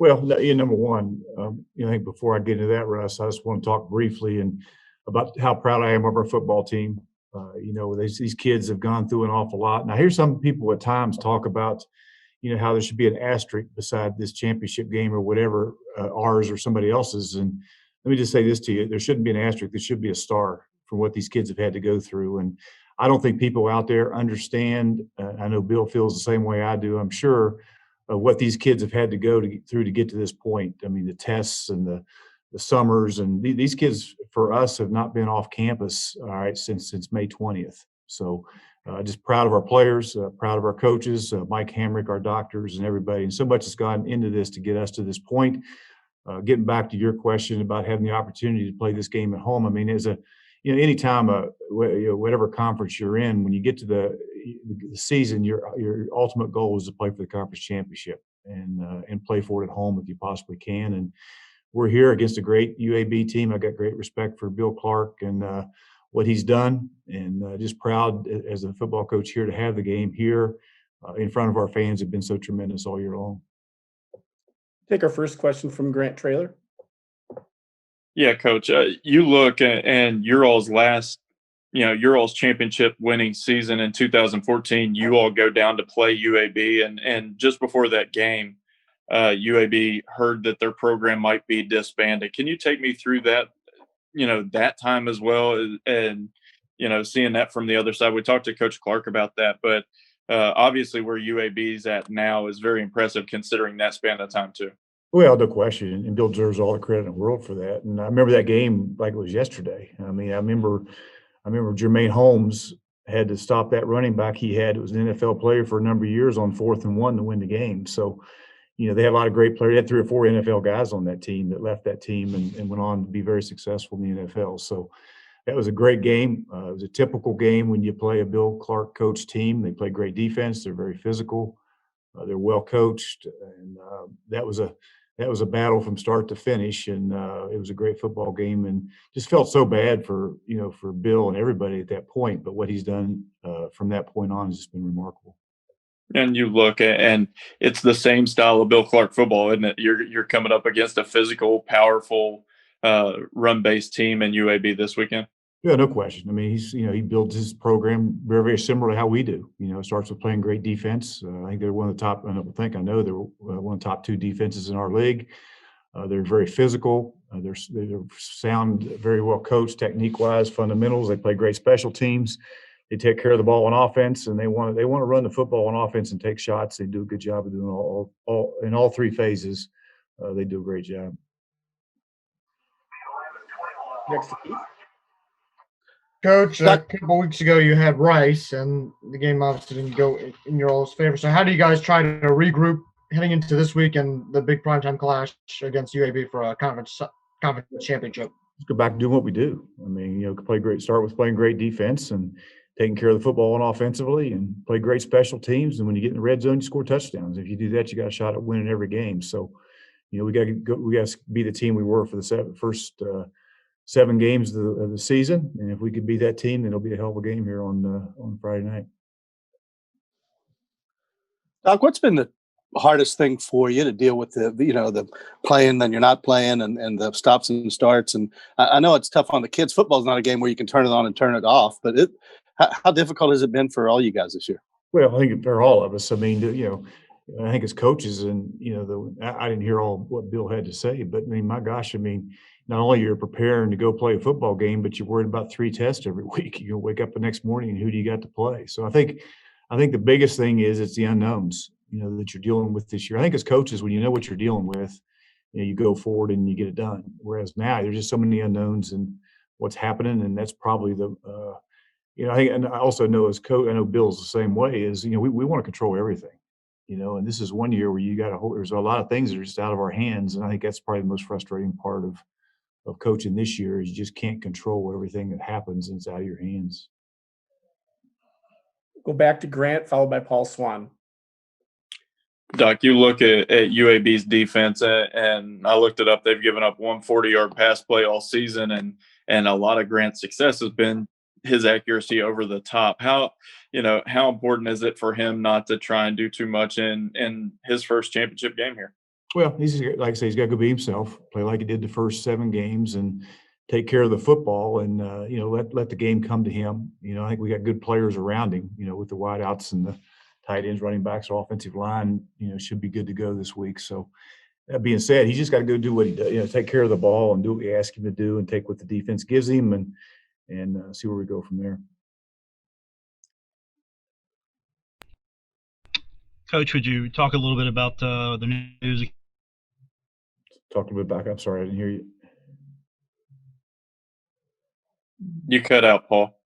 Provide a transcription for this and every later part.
Well, number one, I think before I get into that, Russ, I just want to talk briefly and about how proud I am of our football team. These kids have gone through an awful lot. And I hear some people at times talk about, how there should be an asterisk beside this championship game or whatever, ours or somebody else's. And let me just say this to you: there shouldn't be an asterisk. There should be a star for what these kids have had to go through. And I don't think people out there understand. I know Bill feels the same way I do. I'm sure what these kids have had to go through to get to this point. I mean, the tests and the summers and these kids for us have not been off campus, all right, since May 20th. So just proud of our players, proud of our coaches, Mike Hamrick, our doctors, and everybody. And so much has gone into this to get us to this point. Getting back to your question about having the opportunity to play this game at home, I mean, anytime, whatever conference you're in, when you get to the season, your ultimate goal is to play for the conference championship and play for it at home if you possibly can. And we're here against a great UAB team. I got great respect for Bill Clark and what he's done, and just proud as a football coach here to have the game here in front of our fans have been so tremendous all year long. Take our first question from Grant Traylor. Yeah, Coach, you look and your all's your all's championship winning season in 2014, you all go down to play UAB. And just before that game, UAB heard that their program might be disbanded. Can you take me through that, that time as well? And, seeing that from the other side, we talked to Coach Clark about that, but obviously where UAB's at now is very impressive considering that span of time too. Well, no question, and Bill deserves all the credit in the world for that. And I remember that game like it was yesterday. I mean, I remember Jermaine Holmes had to stop that running back he had. It was an NFL player for a number of years on 4th and 1 to win the game. So, they had a lot of great players. They had 3 or 4 NFL guys on that team that left that team and went on to be very successful in the NFL. So that was a great game. It was a typical game when you play a Bill Clark coach team. They play great defense. They're very physical. They're well coached, and that was a battle from start to finish, and it was a great football game. And just felt so bad for Bill and everybody at that point. But what he's done from that point on has just been remarkable. And you look and it's the same style of Bill Clark football, isn't it? You're coming up against a physical, powerful, run-based team in UAB this weekend. Yeah, no question. I mean, he builds his program very, very similar to how we do. It starts with playing great defense. I think they're one of the top. I know they're one of the top 2 defenses in our league. They're very physical. They're sound, very well coached, technique-wise, fundamentals. They play great special teams. They take care of the ball on offense, and they want to run the football on offense and take shots. They do a good job of doing all in all 3 phases. They do a great job. Next to Keith. Coach, a couple weeks ago you had Rice, and the game obviously didn't go in your all's favor. So how do you guys try to regroup heading into this week and the big primetime clash against UAB for a conference championship? Let's go back to doing what we do. I mean, start with playing great defense and taking care of the football and offensively, and play great special teams. And when you get in the red zone, you score touchdowns. If you do that, you got a shot at winning every game. So, we got to be the team we were for the first 7 games of the season, and if we could be that team, then it'll be a hell of a game here on Friday night. Doc, what's been the hardest thing for you to deal with the playing, then you're not playing, and the stops and starts? And I know it's tough on the kids. Football's not a game where you can turn it on and turn it off, but how difficult has it been for all you guys this year? Well, I think for all of us. I mean, I think as coaches, and I didn't hear all what Bill had to say, but I mean, my gosh, I mean, not only you're preparing to go play a football game, but you're worried about 3 tests every week. You wake up the next morning and who do you got to play? So I think the biggest thing is it's the unknowns, that you're dealing with this year. I think as coaches, when you know what you're dealing with, you go forward and you get it done. Whereas now there's just so many unknowns and what's happening, and that's probably I think, and I also know as coach, I know Bill's the same way. Is we want to control everything, and this is one year where there's a lot of things that are just out of our hands, and I think that's probably the most frustrating part of coaching this year is you just can't control everything that happens, and it's out of your hands. Go back to Grant, followed by Paul Swan. Doc, you look at UAB's defense, and I looked it up. They've given up 140-yard pass play all season, and a lot of Grant's success has been his accuracy over the top. How important is it for him not to try and do too much in his first championship game here? Well, like I say, he's got to go be himself, play like he did the first 7 games, and take care of the football, and let the game come to him. I think we got good players around him. With the wideouts and the tight ends, running backs, our offensive line, should be good to go this week. So that being said, he's just got to go do what he does. Take care of the ball and do what we ask him to do, and take what the defense gives him, and see where we go from there. Coach, would you talk a little bit about the news? Talk a little bit back. I'm sorry, I didn't hear you. You cut out, Paul.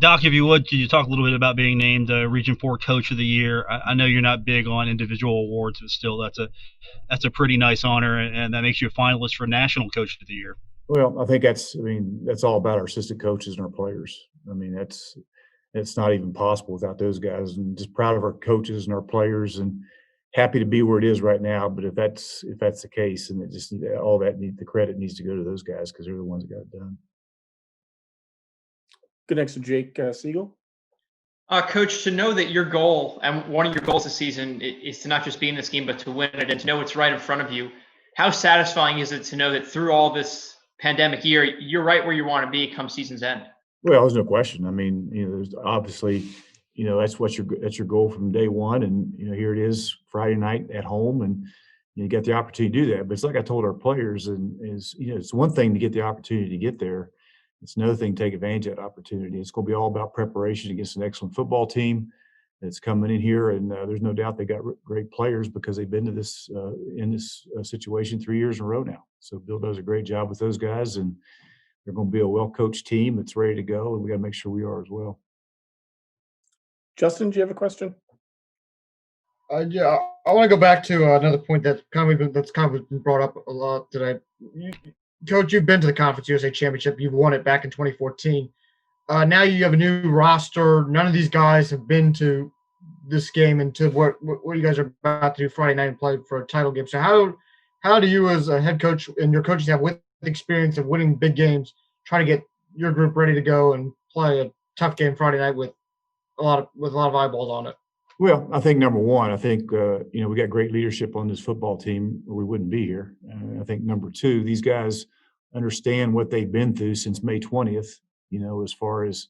Doc, if you would, could you talk a little bit about being named Region 4 Coach of the Year? I know you're not big on individual awards, but still, that's a pretty nice honor, and that makes you a finalist for National Coach of the Year. Well, I think that's all about our assistant coaches and our players. It's not even possible without those guys, and just proud of our coaches and our players, and happy to be where it is right now. But if that's the case, and the credit needs to go to those guys, because they're the ones that got it done. Good. Next to Jake Siegel. Coach, to know that your goal and one of your goals this season is to not just be in this game, but to win it, and to know it's right in front of you, how satisfying is it to know that through all this pandemic year, you're right where you want to be come season's end? Well, there's no question. There's obviously, that's your goal from day one, and here it is Friday night at home, and you get the opportunity to do that. But it's like I told our players, it's one thing to get the opportunity to get there. It's another thing to take advantage of that opportunity. It's going to be all about preparation against an excellent football team that's coming in here, and there's no doubt they got great players because they've been to this situation 3 years in a row now. So Bill does a great job with those guys, and they're going to be a well-coached team that's ready to go, and we got to make sure we are as well. Justin, do you have a question? Yeah, I want to go back to another point that's kind of been brought up a lot today. Coach, you've been to the Conference USA Championship. You've won it back in 2014. Now you have a new roster. None of these guys have been to this game and to what you guys are about to do Friday night and play for a title game. So how do you, as a head coach and your coaches have with experience of winning big games, try to get your group ready to go and play a tough game Friday night with a lot of eyeballs on it? Well, I think number one, we got great leadership on this football team, or we wouldn't be here. I think number two, these guys understand what they've been through since May 20th, as far as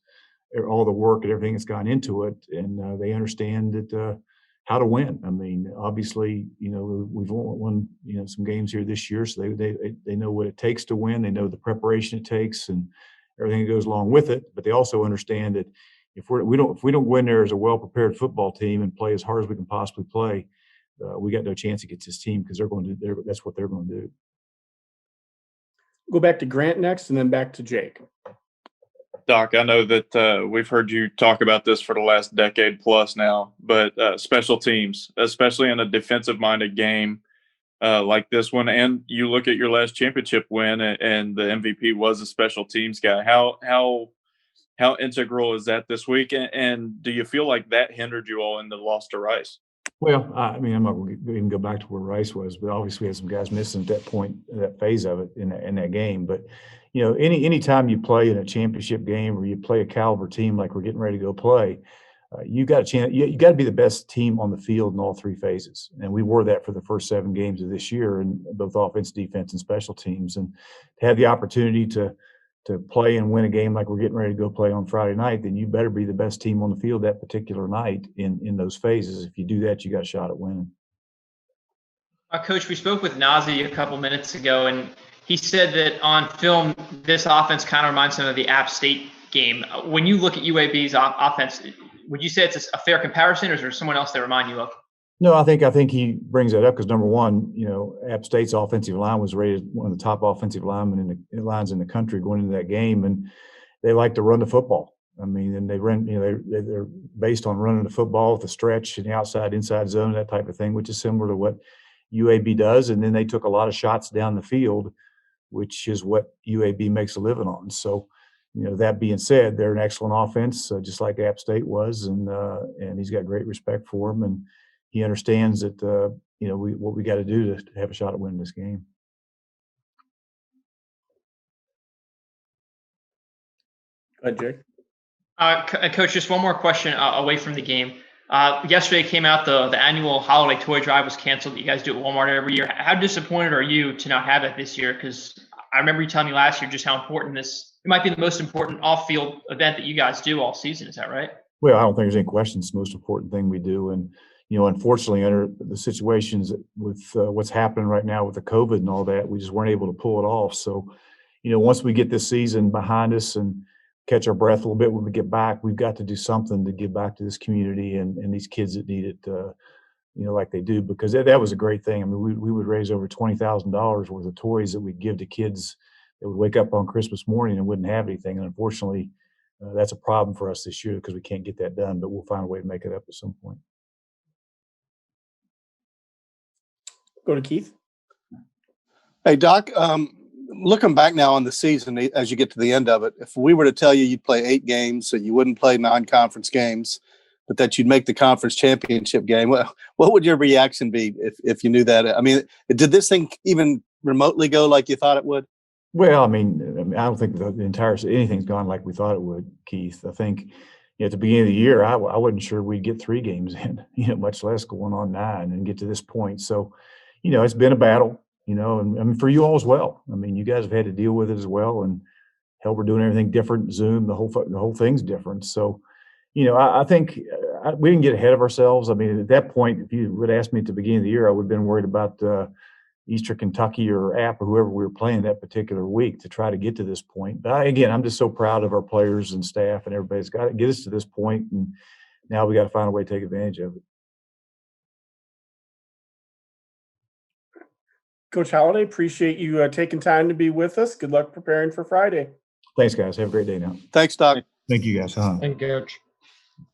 all the work and everything that's gone into it. And they understand that how to win. Obviously, we've won some games here this year, so they know what it takes to win. They know the preparation it takes and everything that goes along with it. But they also understand that if we don't go in there as a well-prepared football team and play as hard as we can possibly play, we got no chance against this team, because that's what they're going to do. Go back to Grant next, and then back to Jake. Doc, I know that we've heard you talk about this for the last decade plus now, but special teams, especially in a defensive-minded game like this one, and you look at your last championship win, and the MVP was a special teams guy. How integral is that this week? And do you feel like that hindered you all in the loss to Rice? Well, I'm not going to even go back to where Rice was, but obviously we had some guys missing at that point, that phase of it in that game. But, any time you play in a championship game or you play a caliber team like we're getting ready to go play, you got a chance. You got to be the best team on the field in all three phases. And we were that for the first 7 games of this year, in both offense, defense, and special teams. And to have the opportunity to play and win a game like we're getting ready to go play on Friday night, then you better be the best team on the field that particular night in those phases. If you do that, you got a shot at winning. Coach, we spoke with Nazi a couple minutes ago, and he said that on film, this offense kind of reminds him of the App State game. When you look at UAB's offense, would you say it's a fair comparison, or is there someone else they remind you of? No, I think he brings that up because, number one, App State's offensive line was rated one of the top offensive linemen lines in the country going into that game, and they like to run the football. And they run, they're based on running the football with the stretch and the outside, inside zone, that type of thing, which is similar to what UAB does. And then they took a lot of shots down the field, which is what UAB makes a living on. So, that being said, they're an excellent offense, just like App State was, and he's got great respect for them, and he understands that what we got to do to have a shot at winning this game. Go ahead, Jake. Coach, just one more question away from the game. Yesterday came out the annual holiday toy drive was canceled that you guys do at Walmart every year. How disappointed are you to not have that this year? Because I remember you telling me last year just how important it might be the most important off-field event that you guys do all season. Is that right? Well, I don't think there's any question. It's the most important thing we do. And, unfortunately, under the situations with what's happening right now with the COVID and all that, we just weren't able to pull it off. So, once we get this season behind us and catch our breath a little bit when we get back, we've got to do something to give back to this community and these kids that need it, like they do, because that was a great thing. I mean, we would raise over $20,000 worth of toys that we'd give to kids that would wake up on Christmas morning and wouldn't have anything. And unfortunately, that's a problem for us this year because we can't get that done, but we'll find a way to make it up at some point. Go to Keith. Hey, Doc, looking back now on the season, as you get to the end of it, if we were to tell you you'd play 8 games, that you wouldn't play non-conference games, but that you'd make the conference championship game, what would your reaction be if you knew that? I mean, did this thing even remotely go like you thought it would? Well, I mean, I don't think the entire anything's gone like we thought it would, Keith. I think at the beginning of the year, I wasn't sure we'd get 3 games in, much less going on 9 and get to this point. So, it's been a battle, and I mean, for you all as well. I mean, you guys have had to deal with it as well. And hell, we're doing everything different. Zoom, the whole thing's different. So, I think we didn't get ahead of ourselves. I mean, at that point, if you would ask me at the beginning of the year, I would have been worried about Eastern Kentucky or App or whoever we were playing that particular week to try to get to this point. But again, I'm just so proud of our players and staff and everybody's got to get us to this point, and now we got to find a way to take advantage of it. Coach Holliday, appreciate you taking time to be with us. Good luck preparing for Friday. Thanks, guys. Have a great day now. Thanks, Doc. Thank you, guys. Thank you, Coach.